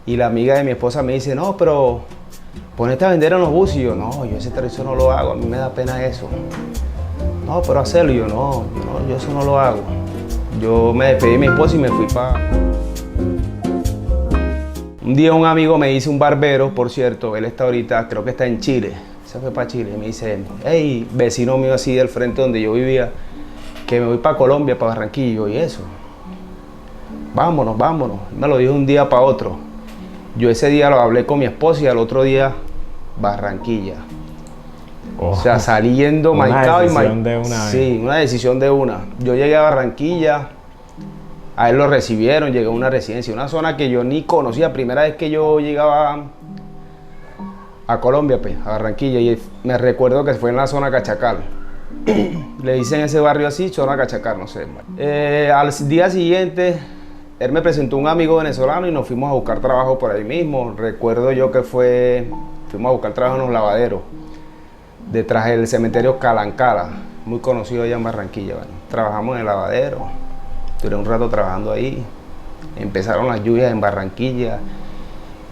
Y la amiga de mi esposa me dice, no, pero ponete a vender en los buses. Y yo, no, yo ese servicio no lo hago, a mí me da pena eso. No, pero hacerlo. Y yo, no, yo eso no lo hago. Yo me despedí de mi esposa y me fui para... Un día un amigo me dice, un barbero, por cierto, él está ahorita, creo que está en Chile, se fue para Chile, y me dice, hey, vecino mío así del frente donde yo vivía, que me voy para Colombia, para Barranquilla. Y eso, vámonos, vámonos. Me lo dijo un día para otro. Yo ese día lo hablé con mi esposa y al otro día, Barranquilla. O sea, saliendo marcado y marcado. Sí, una decisión de una. Yo llegué a Barranquilla, a él lo recibieron, llegué a una residencia, una zona que yo ni conocía. Primera vez que yo llegaba a Colombia, pues, a Barranquilla, y me recuerdo que fue en la zona Cachacal. Le dicen ese barrio así, zona Cachacal, no sé. Al día siguiente, él me presentó un amigo venezolano y nos fuimos a buscar trabajo por ahí mismo. Recuerdo yo que fuimos a buscar trabajo en los lavaderos, detrás del cementerio Calancala, muy conocido allá en Barranquilla. Bueno, trabajamos en el lavadero, duré un rato trabajando ahí. Empezaron las lluvias en Barranquilla.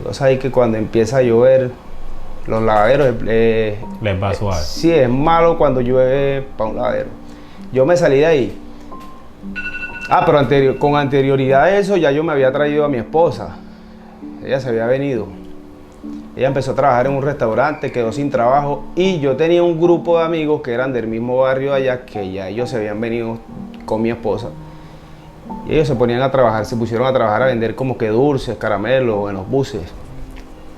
Yo sabía que cuando empieza a llover, los lavaderos... les va suave. Sí, es malo cuando llueve para un lavadero. Yo me salí de ahí. Pero con anterioridad a eso ya yo me había traído a mi esposa. Ella se había venido. Ella empezó a trabajar en un restaurante, quedó sin trabajo, y yo tenía un grupo de amigos que eran del mismo barrio allá, que ya ellos se habían venido con mi esposa. Y ellos se ponían a trabajar, se pusieron a trabajar a vender como que dulces, caramelos en los buses.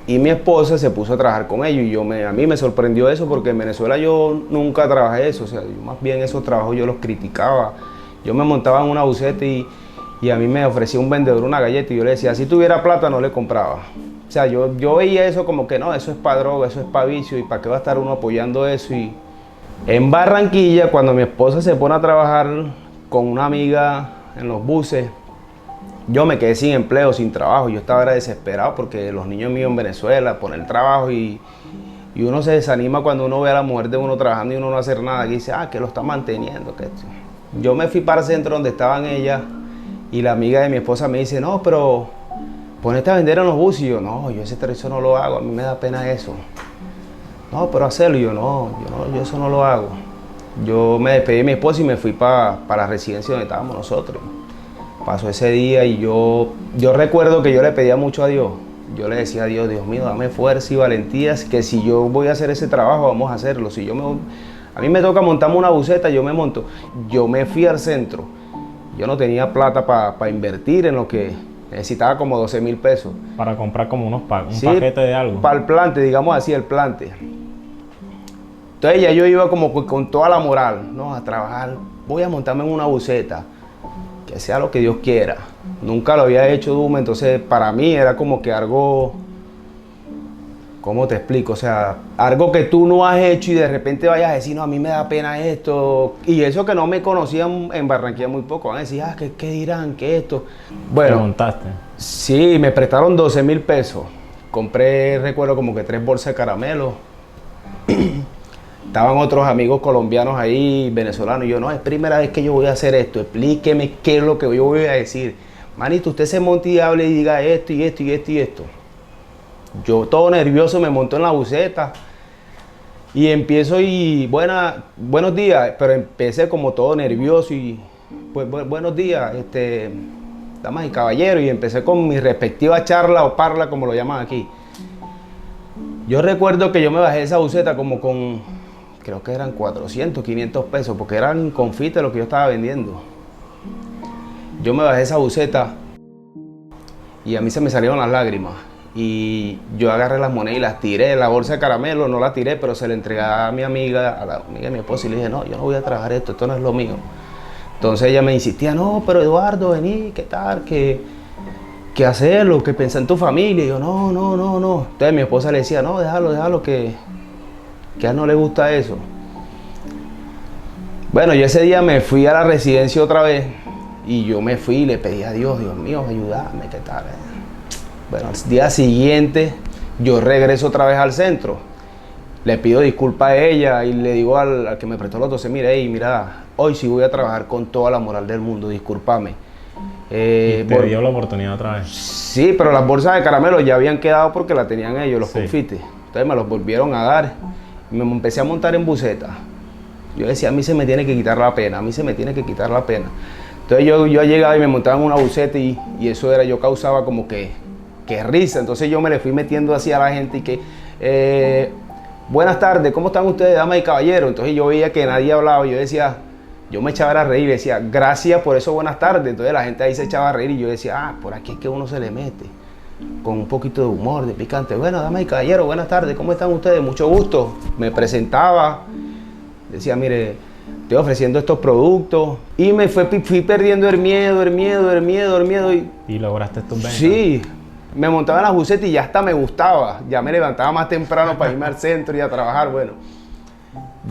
Y mi esposa se puso a trabajar con ellos y a mí me sorprendió eso porque en Venezuela yo nunca trabajé eso. O sea, yo más bien esos trabajos yo los criticaba. Yo me montaba en una buseta y a mí me ofrecía un vendedor una galleta y yo le decía, si tuviera plata no le compraba. O sea, yo veía eso como que no, eso es para droga, eso es para vicio y para qué va a estar uno apoyando eso. Y en Barranquilla, cuando mi esposa se pone a trabajar con una amiga en los buses, yo me quedé sin empleo, sin trabajo. Yo estaba desesperado porque los niños míos en Venezuela ponen trabajo y uno se desanima cuando uno ve a la mujer de uno trabajando y uno no hacer nada. Y dice, que lo está manteniendo. Yo me fui para el centro donde estaban ellas y la amiga de mi esposa me dice, no, pero ponete a vender en los buses. Y yo, no, yo ese servicio no lo hago, a mí me da pena eso. No, pero hacerlo. Y yo, yo eso no lo hago. Yo me despedí de mi esposa y me fui para la residencia donde estábamos nosotros. Pasó ese día y yo recuerdo que yo le pedía mucho a Dios. Yo le decía a Dios, Dios mío, dame fuerza y valentía, que si yo voy a hacer ese trabajo, vamos a hacerlo. Si a mí me toca montarme una buseta, yo me monto. Yo me fui al centro. Yo no tenía plata para invertir en lo que necesitaba, como 12,000 pesos. Para comprar como un paquete de algo. Para el plante, digamos así, el plante. Entonces ya yo iba como con toda la moral, ¿no? A trabajar. Voy a montarme en una buseta. Que sea lo que Dios quiera. Nunca lo había hecho, Duma, entonces para mí era como que algo, ¿cómo te explico? O sea, algo que tú no has hecho y de repente vayas a decir, no, a mí me da pena esto. Y eso que no me conocían en Barranquilla muy poco, van a decir, ¿qué dirán? ¿Qué esto? Bueno, ¿te montaste? Sí, me prestaron 12,000 pesos. Compré, recuerdo, como que 3 bolsas de caramelo. Estaban otros amigos colombianos ahí, venezolanos, y yo, no, es primera vez que yo voy a hacer esto, explíqueme qué es lo que yo voy a decir. Manito, usted se monte y hable y diga esto y esto y esto y esto. Yo todo nervioso me monto en la buseta y empiezo y buenos días, pero empecé como todo nervioso y pues buenos días, damas y caballeros, y empecé con mi respectiva charla o parla, como lo llaman aquí. Yo recuerdo que yo me bajé de esa buseta como con... creo que eran 400, 500 pesos, porque eran confites lo que yo estaba vendiendo. Yo me bajé de esa buseta y a mí se me salieron las lágrimas. Y yo agarré las monedas y las tiré. La bolsa de caramelo no la tiré, pero se la entregué a mi amiga, a la amiga de mi esposa, y le dije, no, yo no voy a trabajar esto no es lo mío. Entonces ella me insistía, no, pero Eduardo, vení, ¿qué tal? ¿Qué hacerlo? ¿Qué pensás en tu familia? Y yo, no. Entonces mi esposa le decía, no, déjalo, que a él no le gusta eso. Bueno, yo ese día me fui a la residencia otra vez y yo me fui y le pedí a Dios, Dios mío, ayúdame, ¿qué tal? Bueno, al día siguiente yo regreso otra vez al centro. Le pido disculpas a ella y le digo al que me prestó los 12, mira, hoy sí voy a trabajar con toda la moral del mundo, discúlpame. ¿Y te dio la oportunidad otra vez? Sí, pero las bolsas de caramelo ya habían quedado porque las tenían ellos, los Sí. confites. Entonces me los volvieron a dar y me empecé a montar en buseta. Yo decía, a mí se me tiene que quitar la pena, a mí se me tiene que quitar la pena. Entonces yo llegaba y me montaba en una buseta y eso era, yo causaba como que risa. Entonces yo me le fui metiendo así a la gente y que, buenas tardes, ¿cómo están ustedes, damas y caballeros? Entonces yo veía que nadie hablaba y yo decía, yo me echaba a reír y decía, gracias por eso, buenas tardes. Entonces la gente ahí se echaba a reír y yo decía, por aquí es que uno se le mete, con un poquito de humor, de picante. Bueno, damas y caballeros, buenas tardes, ¿cómo están ustedes? Mucho gusto. Me presentaba, decía, mire, estoy ofreciendo estos productos. Y me fui perdiendo el miedo. ¿Y lograste tus ventas? Sí, me montaba en la buseta y ya hasta me gustaba. Ya me levantaba más temprano para irme al centro y a trabajar. Bueno,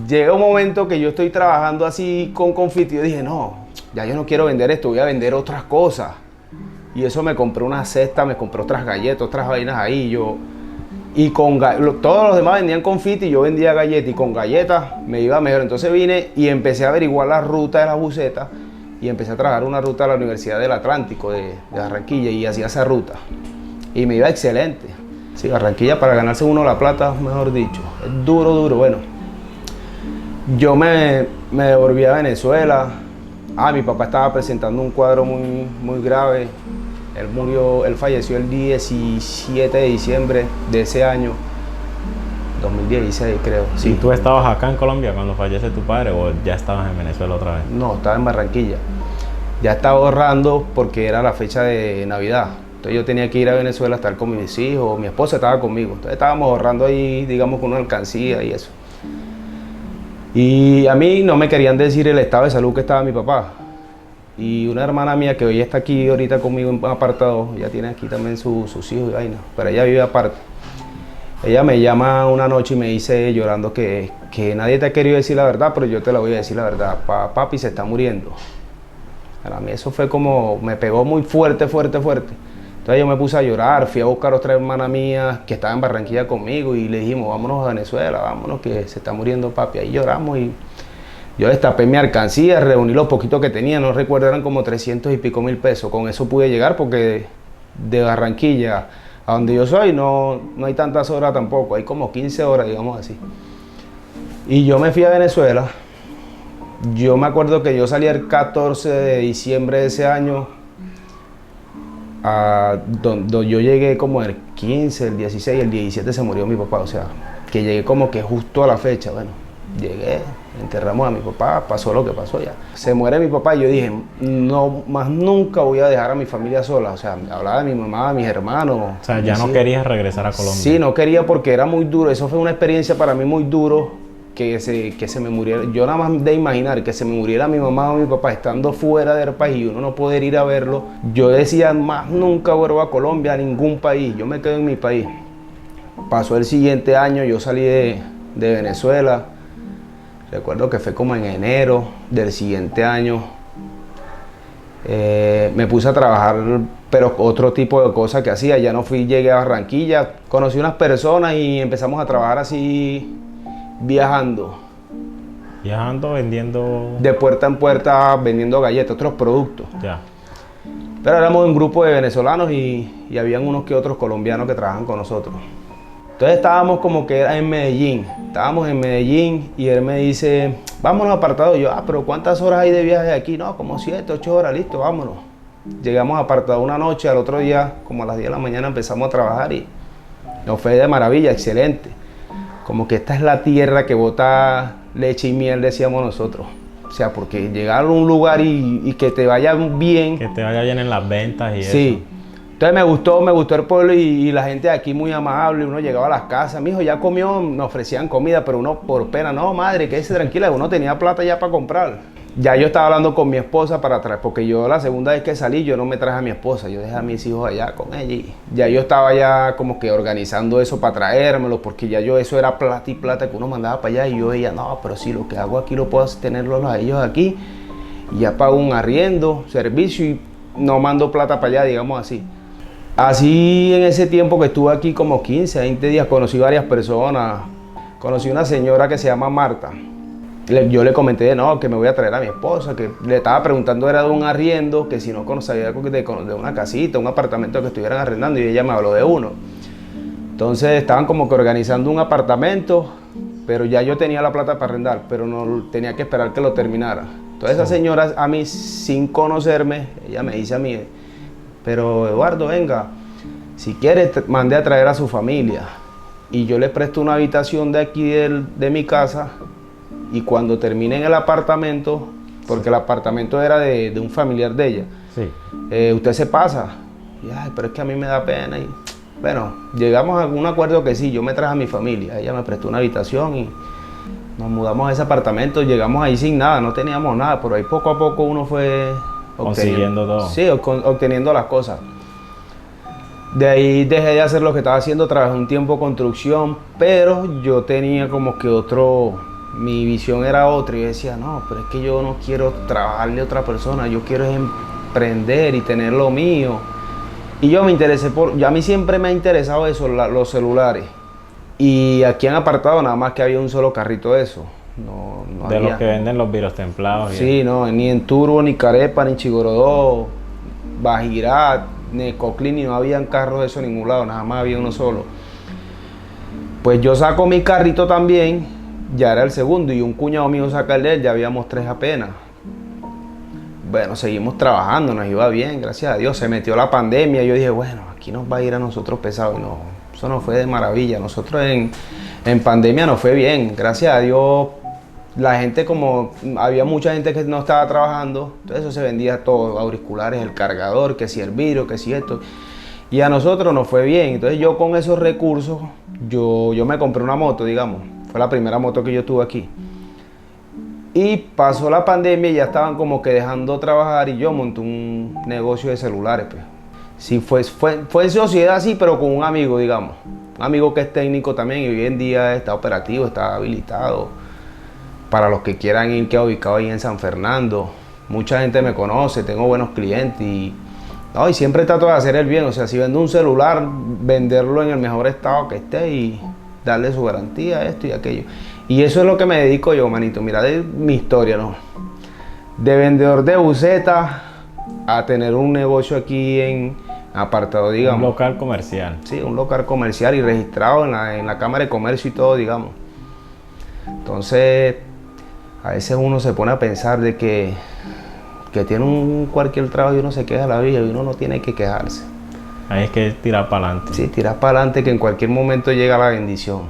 llega un momento que yo estoy trabajando así con confite y yo dije, no, ya yo no quiero vender esto, voy a vender otras cosas. Y eso me compré una cesta, me compré otras galletas, otras vainas ahí. Y todos los demás vendían confite y yo vendía galletas. Y con galletas me iba mejor. Entonces vine y empecé a averiguar la ruta de la buseta. Y empecé a trabajar una ruta a la Universidad del Atlántico de Barranquilla. Y hacía esa ruta. Y me iba excelente. Sí, Barranquilla para ganarse uno la plata, mejor dicho. Es duro. Bueno, yo me devolví a Venezuela. Mi papá estaba presentando un cuadro muy grave. Él falleció el 17 de diciembre de ese año, 2016 creo. Sí. ¿Y tú estabas acá en Colombia cuando fallece tu padre o ya estabas en Venezuela otra vez? No, estaba en Barranquilla. Ya estaba ahorrando porque era la fecha de Navidad. Entonces yo tenía que ir a Venezuela a estar con mis hijos, mi esposa estaba conmigo. Entonces estábamos ahorrando ahí, digamos, con una alcancía y eso. Y a mí no me querían decir el estado de salud que estaba mi papá. Y una hermana mía que hoy está aquí ahorita conmigo en apartado, ella tiene aquí también sus hijos y vaina, pero ella vive aparte. Ella me llama una noche y me dice llorando que nadie te ha querido decir la verdad, pero yo te la voy a decir la verdad. Papi se está muriendo. Para mí eso fue como, me pegó muy fuerte. Entonces yo me puse a llorar, fui a buscar a otra hermana mía que estaba en Barranquilla conmigo y le dijimos, vámonos a Venezuela, vámonos que se está muriendo papi. Ahí lloramos y yo destapé mi alcancía, reuní los poquitos que tenía, no recuerdo, eran como 300 y pico mil pesos. Con eso pude llegar porque de Barranquilla a donde yo soy no hay tantas horas tampoco, hay como 15 horas, digamos así. Y yo me fui a Venezuela. Yo me acuerdo que yo salí el 14 de diciembre de ese año, donde yo llegué como el 15, el 16, el 17 se murió mi papá, o sea, que llegué como que justo a la fecha, bueno, llegué. Enterramos a mi papá, pasó lo que pasó ya. Se muere mi papá y yo dije, no, más nunca voy a dejar a mi familia sola. O sea, hablaba de mi mamá, de mis hermanos. O sea, ya no querías regresar a Colombia. Sí, no quería porque era muy duro. Eso fue una experiencia para mí muy duro, que se me muriera. Yo nada más de imaginar que se me muriera mi mamá o mi papá estando fuera del país y uno no poder ir a verlo. Yo decía, más nunca vuelvo a Colombia, a ningún país. Yo me quedo en mi país. Pasó el siguiente año, yo salí de Venezuela. Recuerdo que fue como en enero del siguiente año. Me puse a trabajar, pero otro tipo de cosas que hacía. Ya no llegué a Barranquilla. Conocí unas personas y empezamos a trabajar así, viajando. Viajando, vendiendo... De puerta en puerta, vendiendo galletas, otros productos. Ya. Pero éramos un grupo de venezolanos y habían unos que otros colombianos que trabajan con nosotros. Entonces estábamos como que era en Medellín. Estábamos en Medellín y él me dice, vámonos apartado. Y yo, pero ¿cuántas horas hay de viaje de aquí? No, como 7, 8 horas, listo, vámonos. Llegamos apartado una noche, al otro día, como a las 10 de la mañana empezamos a trabajar y nos fue de maravilla, excelente. Como que esta es la tierra que bota leche y miel, decíamos nosotros. O sea, porque llegar a un lugar y que te vaya bien. Que te vaya bien en las ventas y sí. Eso. Entonces me gustó el pueblo y la gente de aquí muy amable. Uno llegaba a las casas, mi hijo ya comió, nos ofrecían comida, pero uno por pena, no madre, quédese tranquila, uno tenía plata ya para comprar. Ya yo estaba hablando con mi esposa para traer, porque yo la segunda vez que salí yo no me traje a mi esposa, yo dejé a mis hijos allá con ella y ya yo estaba ya como que organizando eso para traérmelo, porque ya yo eso era plata y plata que uno mandaba para allá y yo veía, no, pero si lo que hago aquí lo puedo tenerlos a ellos aquí y ya pago un arriendo, servicio y no mando plata para allá, digamos así. Así en ese tiempo que estuve aquí como 15, 20 días, conocí varias personas. Conocí una señora que se llama Marta. Yo le comenté, no, que me voy a traer a mi esposa, que le estaba preguntando era de un arriendo, que si no conocía de una casita, un apartamento que estuvieran arrendando, y ella me habló de uno. Entonces estaban como que organizando un apartamento, pero ya yo tenía la plata para arrendar, pero no tenía que esperar que lo terminara. Entonces esa señora, a mí, sin conocerme, ella me dice a mí, pero Eduardo, venga, si quiere, mande a traer a su familia. Y yo le presto una habitación de aquí de mi casa, y cuando termine en el apartamento, porque el apartamento era de un familiar de ella, usted se pasa. Y, ay, pero es que a mí me da pena. Y bueno, llegamos a un acuerdo que sí, yo me traje a mi familia, ella me prestó una habitación y nos mudamos a ese apartamento. Llegamos ahí sin nada, no teníamos nada, pero ahí poco a poco uno fue consiguiendo todo. Sí, obteniendo las cosas. De ahí dejé de hacer lo que estaba haciendo, trabajé un tiempo construcción, pero yo tenía como que mi visión era otra, y yo decía, no, pero es que yo no quiero trabajarle a otra persona, yo quiero emprender y tener lo mío. Y yo me interesé a mí siempre me ha interesado eso, los celulares. Y aquí en apartado nada más que había un solo carrito de eso. No de había. los que venden los virus templados. Sí, no, ni en Turbo, ni Carepa, ni Chigorodó, Bajirat, ni Coclin, ni no habían carros de eso en ningún lado, nada más había uno solo. Pues yo saco mi carrito también, ya era el segundo, y un cuñado mío saca el de él, ya habíamos 3 apenas. Bueno, seguimos trabajando, nos iba bien, gracias a Dios. Se metió la pandemia y yo dije, bueno, aquí nos va a ir a nosotros pesado. Y no, eso nos fue de maravilla. Nosotros en pandemia nos fue bien, gracias a Dios. La gente, como había mucha gente que no estaba trabajando, entonces eso se vendía todo, auriculares, el cargador, que si el vidrio, que si esto. Y a nosotros nos fue bien. Entonces yo con esos recursos, yo me compré una moto, digamos. Fue la primera moto que yo tuve aquí. Y pasó la pandemia y ya estaban como que dejando trabajar, y yo monté un negocio de celulares, pues. Sí, fue en sociedad, sí, pero con un amigo, digamos. Un amigo que es técnico también, y hoy en día está operativo, está habilitado. Para los que quieran ir, queda ubicado ahí en San Fernando. Mucha gente me conoce, tengo buenos clientes y siempre trato de hacer el bien. O sea, si vendo un celular, venderlo en el mejor estado que esté y darle su garantía, esto y aquello. Y eso es lo que me dedico yo, manito. Mira, de mi historia, ¿no? De vendedor de buceta a tener un negocio aquí en apartado, digamos. Un local comercial. Sí, un local comercial y registrado en la Cámara de Comercio y todo, digamos. Entonces, a veces uno se pone a pensar de que tiene cualquier trabajo y uno se queja de la vida, y uno no tiene que quejarse. Ahí es que tirar para adelante. Sí, tirar para adelante, que en cualquier momento llega la bendición.